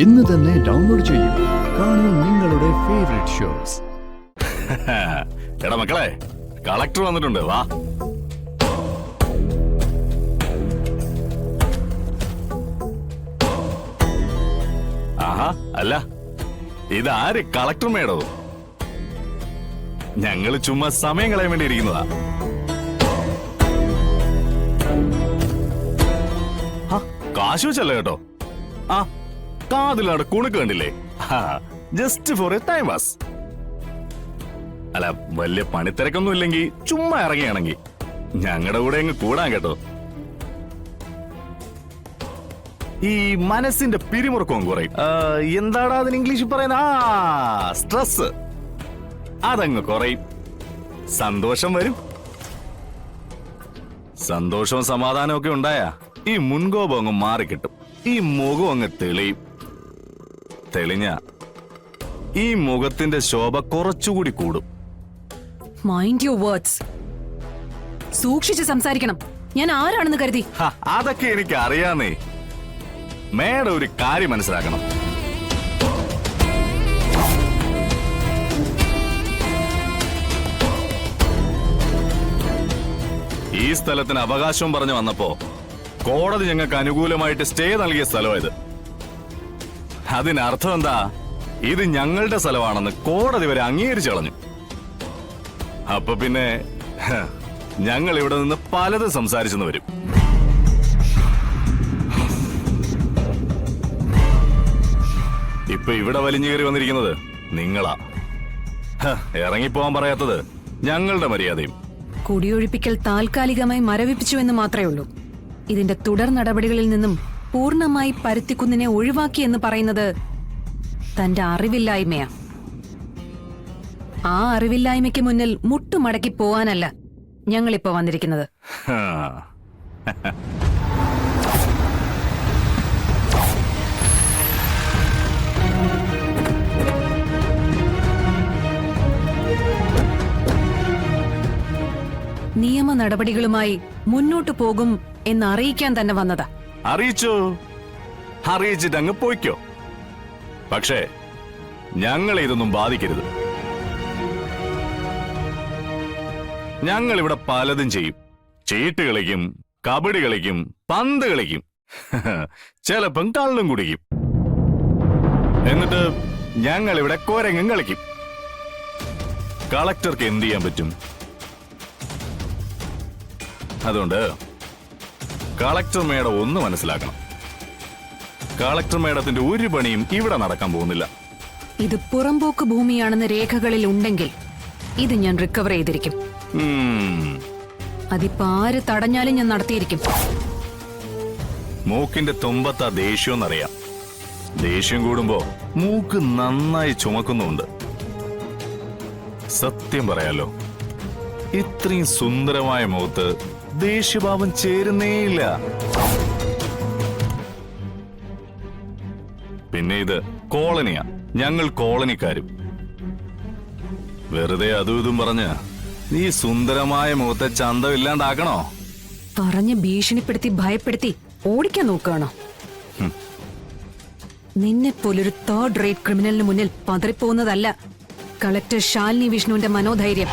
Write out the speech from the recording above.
ഇന്ന് തന്നെ ഡൗൺലോഡ് ചെയ്യൂ. കാണൂ നിങ്ങളുടെ ഫേവറേറ്റ് ഷോസ്. എടാ മക്കളെ, കളക്ടർ വന്നിട്ടുണ്ട്, വാ. ആഹാ, അല്ല ഇതാര് കളക്ടർ മേടോ? ഞങ്ങള് ചുമ്മാ സമയം കളയാൻ വേണ്ടി ഇരിക്കുന്നതാ. കാശ് വെച്ചല്ല കേട്ടോ. ആ കാതിലവിടെ കുണുക്ക് കണ്ടില്ലേ? Just for A time pass. അല്ല, വലിയ പണിത്തിരക്കൊന്നും ഇല്ലെങ്കിൽ ചുമ്മാ ഇറങ്ങിയാണെങ്കിൽ ഞങ്ങളുടെ കൂടെ അങ്ങ് കൂടാൻ കേട്ടോ. ഈ മനസ്സിന്റെ പിരിമുറുക്കവും കുറയും. എന്താടാ അതിന് ഇംഗ്ലീഷിൽ പറയുന്ന? സ്ട്രെസ്. അതങ്ങ് കുറയും. സന്തോഷം വരും. സന്തോഷവും സമാധാനവും ഒക്കെ ഉണ്ടായാ ഈ മുൻകോപം അങ്ങ് മാറിക്കിട്ടും. ഈ മുഖം അങ്ങ് തെളിയും. തെളിഞ്ഞ ഈ മുഖത്തിന്റെ ശോഭ കുറച്ചുകൂടി കൂടും. Mind your words. സൂക്ഷിച്ച് സംസാരിക്കണം. ഞാൻ ആരാണെന്ന് കരുതി? അതൊക്കെ എനിക്ക് അറിയാന്നേ. മേഡം ഒരു കാര്യം മനസ്സിലാക്കണം. ഈ സ്ഥലത്തിന് അവകാശവും പറഞ്ഞു വന്നപ്പോ കോടതി ഞങ്ങൾക്ക് അനുകൂലമായിട്ട് സ്റ്റേ നൽകിയ സ്ഥലമായത്. അതിനർത്ഥം എന്താ? ഇത് ഞങ്ങളുടെ സ്ഥലമാണെന്ന് കോടതി വരെ അംഗീകരിച്ചു കളഞ്ഞു. അപ്പൊ പിന്നെ ഞങ്ങൾ ഇവിടെ നിന്ന് പലതും സംസാരിച്ചെന്ന് വരും. ഇപ്പൊ ഇവിടെ വലിഞ്ഞു കയറി വന്നിരിക്കുന്നത് നിങ്ങളാ. ഇറങ്ങിപ്പോവാൻ പറയാത്തത് ഞങ്ങളുടെ മര്യാദയും. കുടിയൊഴിപ്പിക്കൽ താൽക്കാലികമായി മരവിപ്പിച്ചുവെന്ന് മാത്രമേ ഉള്ളൂ. ഇതിന്റെ തുടർ നടപടികളിൽ നിന്നും പൂർണ്ണമായി പരുത്തിക്കുന്നിനെ ഒഴിവാക്കി എന്ന് പറയുന്നത് തന്റെ അറിവില്ലായ്മയാ. ആ അറിവില്ലായ്മയ്ക്ക് മുന്നിൽ മുട്ടുമടക്കി പോവാനല്ല ഞങ്ങളിപ്പോ വന്നിരിക്കുന്നത്. നിയമ നടപടികളുമായി മുന്നോട്ടു പോകും എന്ന് അറിയിക്കാൻ തന്നെ വന്നതാ. അറിയിച്ചോ? അറിയിച്ചിട്ട് അങ്ങ് പോയിക്കോ. പക്ഷേ ഞങ്ങളെ ഇതൊന്നും ബാധിക്കരുത്. ഞങ്ങൾ ഇവിടെ പലതും ചെയ്യും. ചീട്ട് കളിക്കും, കബഡി കളിക്കും, പന്ത് കളിക്കും, ചിലപ്പം കള്ളും കുടിക്കും. എന്നിട്ട് ഞങ്ങൾ ഇവിടെ കോരങ്ങും കളിക്കും. കളക്ടർക്ക് എന്ത് ചെയ്യാൻ പറ്റും? അതുകൊണ്ട് കളക്ടർ മേഡം ഒന്ന് മനസ്സിലാക്കണം. കളക്ടർ മേഡത്തിന്റെ ഒരു പണിയും ഇവിടെ നടക്കാൻ പോകുന്നില്ല. ഇത് പുറമ്പോക്ക് ഭൂമിയാണെന്ന് രേഖകളിൽ ഉണ്ടെങ്കിൽ ഇത് ഞാൻ റിക്കവർ ചെയ്തിരിക്കും. അതിപ്പോ ആര് തടഞ്ഞാലും ഞാൻ നടത്തിയിരിക്കും. മൂക്കിന്റെ തുമ്പത്താ ദേഷ്യമൊന്നറിയാം. ദേഷ്യം കൂടുമ്പോ മൂക്ക് നന്നായി ചുമക്കുന്നുണ്ട്. സത്യം പറയാലോ, ഇത്രയും സുന്ദരമായ മുഖത്ത് ദേഷ്യഭാവം ചേരുന്നേയില്ല. പിന്നെ ഇത് കോളനിയാ. ഞങ്ങൾ കോളനിക്കാരും. വെറുതെ അതും ഇതും പറഞ്ഞ് നീ സുന്ദരമായ മുഖത്തെ ചന്തമില്ലാണ്ടാക്കണോ? പറഞ്ഞ് ഭീഷണിപ്പെടുത്തി ഭയപ്പെടുത്തി ഓടിക്കാൻ നോക്കുകയാണോ? നിന്നെ പോലൊരു തേർഡ് റേറ്റ് ക്രിമിനലിന് മുന്നിൽ പതറിപ്പോകുന്നതല്ല കളക്ടർ ശാലിനി വിഷ്ണുവിന്റെ മനോധൈര്യം.